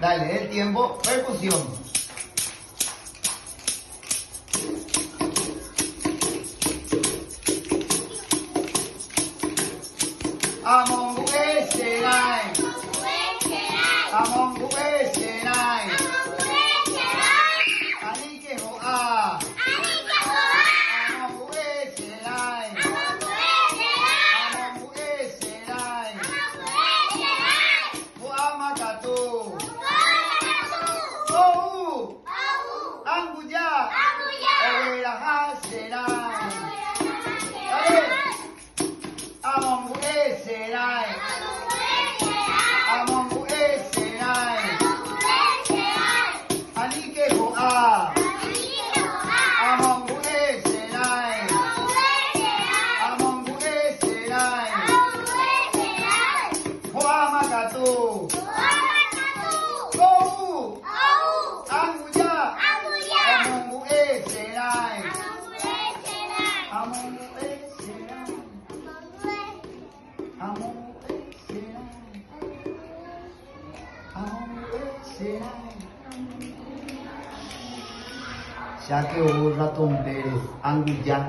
Dale, el tiempo, percusión. Among Us Senai. Among Us Senai. Anike ho a. Among Us Senai. Among Us Senai. Muamakatu. Oh. Anguya. Everaha Senai. Among Us Senai. Among Us Senai. Anike ho a. Among Us Senai. Among Us Senai. Muamakatu. Oh. Anguya. Among Us Senai. Among Us Senai. Among Us Senai. Among Us Senai. Ya que hubo ratón Pérez, Anguya.